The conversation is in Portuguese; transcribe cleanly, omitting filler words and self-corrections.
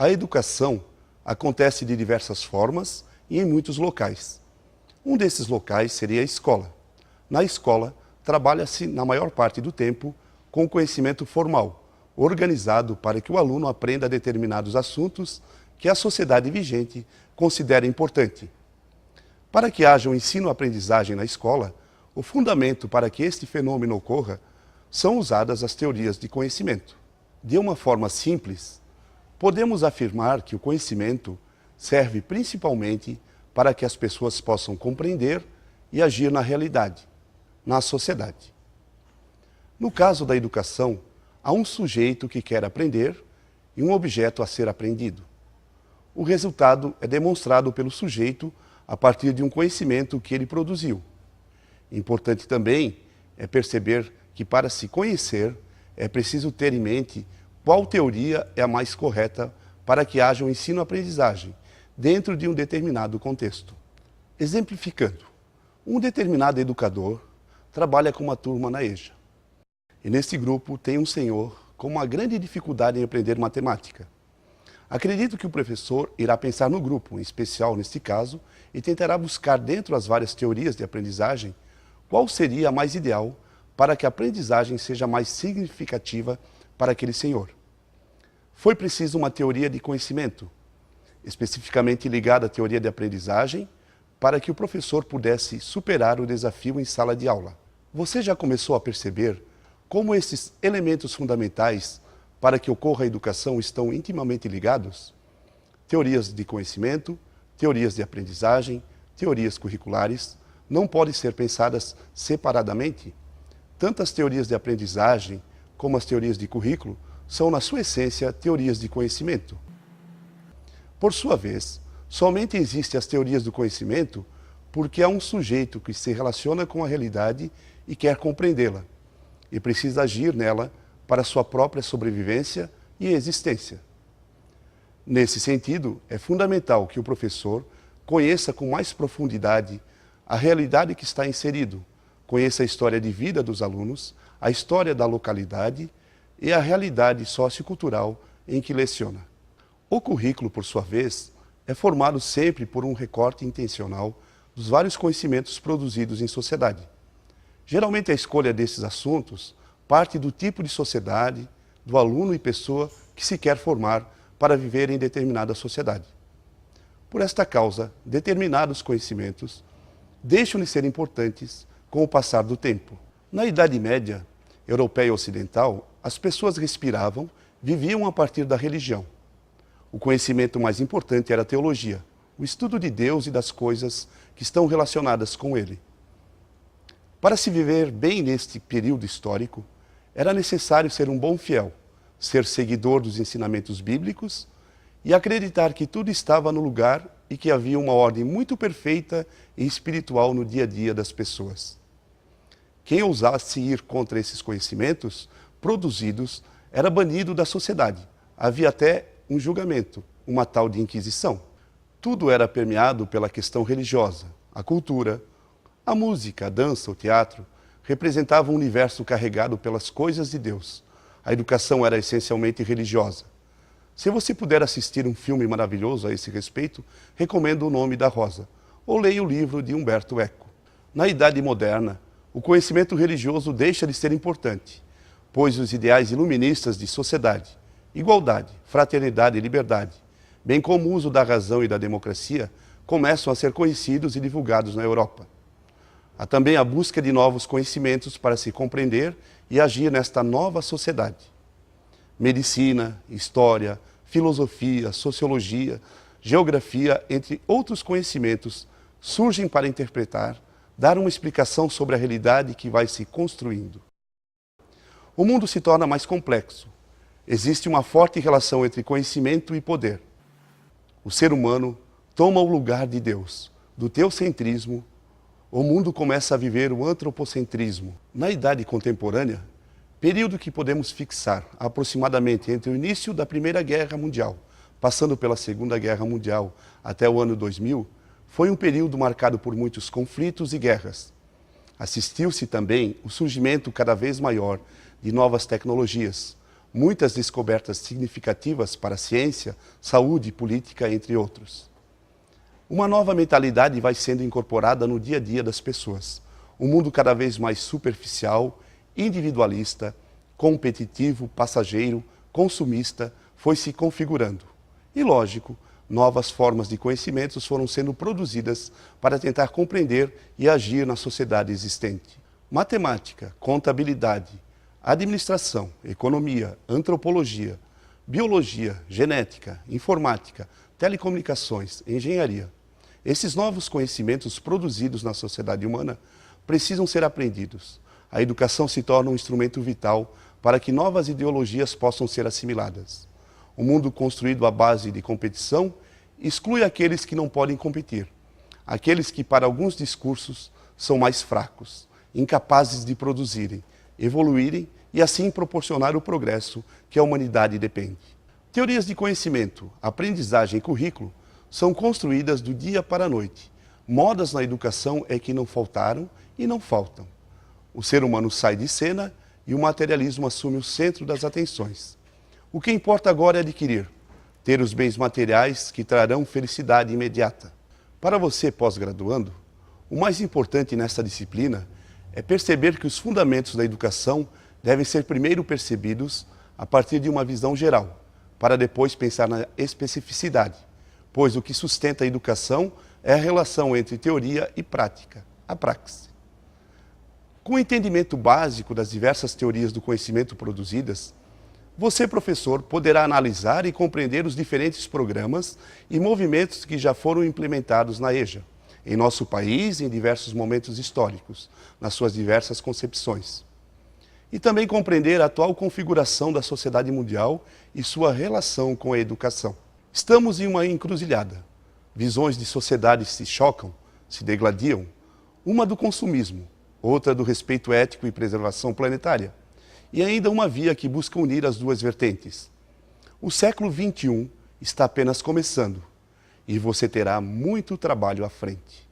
A educação acontece de diversas formas e em muitos locais. Um desses locais seria a escola. Na escola, trabalha-se, na maior parte do tempo, com conhecimento formal, organizado para que o aluno aprenda determinados assuntos que a sociedade vigente considera importante. Para que haja um ensino-aprendizagem na escola, o fundamento para que este fenômeno ocorra são usadas as teorias de conhecimento. De uma forma simples, podemos afirmar que o conhecimento serve principalmente para que as pessoas possam compreender e agir na realidade, na sociedade. No caso da educação, há um sujeito que quer aprender e um objeto a ser aprendido. O resultado é demonstrado pelo sujeito a partir de um conhecimento que ele produziu. Importante também é perceber que para se conhecer é preciso ter em mente qual teoria é a mais correta para que haja um ensino-aprendizagem dentro de um determinado contexto. Exemplificando, um determinado educador trabalha com uma turma na EJA. E nesse grupo tem um senhor com uma grande dificuldade em aprender matemática. Acredito que o professor irá pensar no grupo, em especial neste caso, e tentará buscar dentro das várias teorias de aprendizagem qual seria a mais ideal para que a aprendizagem seja mais significativa para aquele senhor. Foi preciso uma teoria de conhecimento, especificamente ligada à teoria de aprendizagem, para que o professor pudesse superar o desafio em sala de aula. Você já começou a perceber como esses elementos fundamentais para que ocorra a educação estão intimamente ligados? Teorias de conhecimento, teorias de aprendizagem, teorias curriculares não podem ser pensadas separadamente. Tanto as teorias de aprendizagem como as teorias de currículo são, na sua essência, teorias de conhecimento. Por sua vez, somente existem as teorias do conhecimento porque há um sujeito que se relaciona com a realidade e quer compreendê-la, e precisa agir nela para sua própria sobrevivência e existência. Nesse sentido, é fundamental que o professor conheça com mais profundidade a realidade que está inserido, conheça a história de vida dos alunos, a história da localidade e a realidade sociocultural em que leciona. O currículo, por sua vez, é formado sempre por um recorte intencional dos vários conhecimentos produzidos em sociedade. Geralmente a escolha desses assuntos parte do tipo de sociedade, do aluno e pessoa que se quer formar para viver em determinada sociedade. Por esta causa, determinados conhecimentos deixam de ser importantes com o passar do tempo. Na Idade Média, europeia e ocidental, as pessoas respiravam, viviam a partir da religião. O conhecimento mais importante era a teologia, o estudo de Deus e das coisas que estão relacionadas com ele. Para se viver bem neste período histórico, era necessário ser um bom fiel, ser seguidor dos ensinamentos bíblicos e acreditar que tudo estava no lugar e que havia uma ordem muito perfeita e espiritual no dia a dia das pessoas. Quem ousasse ir contra esses conhecimentos produzidos era banido da sociedade. Havia até um julgamento, uma tal de Inquisição. Tudo era permeado pela questão religiosa, a cultura, a música, a dança, o teatro representavam um universo carregado pelas coisas de Deus. A educação era essencialmente religiosa. Se você puder assistir um filme maravilhoso a esse respeito, recomendo O Nome da Rosa, ou leia o livro de Humberto Eco. Na Idade Moderna, o conhecimento religioso deixa de ser importante, pois os ideais iluministas de sociedade, igualdade, fraternidade e liberdade, bem como o uso da razão e da democracia, começam a ser conhecidos e divulgados na Europa. Há também a busca de novos conhecimentos para se compreender e agir nesta nova sociedade. Medicina, história, filosofia, sociologia, geografia, entre outros conhecimentos, surgem para interpretar, dar uma explicação sobre a realidade que vai se construindo. O mundo se torna mais complexo. Existe uma forte relação entre conhecimento e poder. O ser humano toma o lugar de Deus, do teocentrismo. O mundo começa a viver o antropocentrismo. Na Idade Contemporânea, período que podemos fixar aproximadamente entre o início da Primeira Guerra Mundial, passando pela Segunda Guerra Mundial até o ano 2000, foi um período marcado por muitos conflitos e guerras. Assistiu-se também o surgimento cada vez maior de novas tecnologias, muitas descobertas significativas para a ciência, saúde, política, entre outros. Uma nova mentalidade vai sendo incorporada no dia a dia das pessoas. Um mundo cada vez mais superficial, individualista, competitivo, passageiro, consumista, foi se configurando. E, lógico, novas formas de conhecimentos foram sendo produzidas para tentar compreender e agir na sociedade existente. Matemática, contabilidade, administração, economia, antropologia, biologia, genética, informática, telecomunicações, engenharia. Esses novos conhecimentos produzidos na sociedade humana precisam ser aprendidos. A educação se torna um instrumento vital para que novas ideologias possam ser assimiladas. Um mundo construído à base de competição exclui aqueles que não podem competir, aqueles que, para alguns discursos, são mais fracos, incapazes de produzirem, evoluírem e assim proporcionar o progresso que a humanidade depende. Teorias de conhecimento, aprendizagem e currículo são construídas do dia para a noite. Modas na educação é que não faltaram e não faltam. O ser humano sai de cena e o materialismo assume o centro das atenções. O que importa agora é adquirir, ter os bens materiais que trarão felicidade imediata. Para você, pós-graduando, o mais importante nesta disciplina é perceber que os fundamentos da educação devem ser primeiro percebidos a partir de uma visão geral, para depois pensar na especificidade, pois o que sustenta a educação é a relação entre teoria e prática, a praxis. Com o entendimento básico das diversas teorias do conhecimento produzidas, você, professor, poderá analisar e compreender os diferentes programas e movimentos que já foram implementados na EJA, em nosso país, em diversos momentos históricos, nas suas diversas concepções. E também compreender a atual configuração da sociedade mundial e sua relação com a educação. Estamos em uma encruzilhada. Visões de sociedade se chocam, se degladiam. Uma do consumismo, outra do respeito ético e preservação planetária. E ainda uma via que busca unir as duas vertentes. O século XXI está apenas começando e você terá muito trabalho à frente.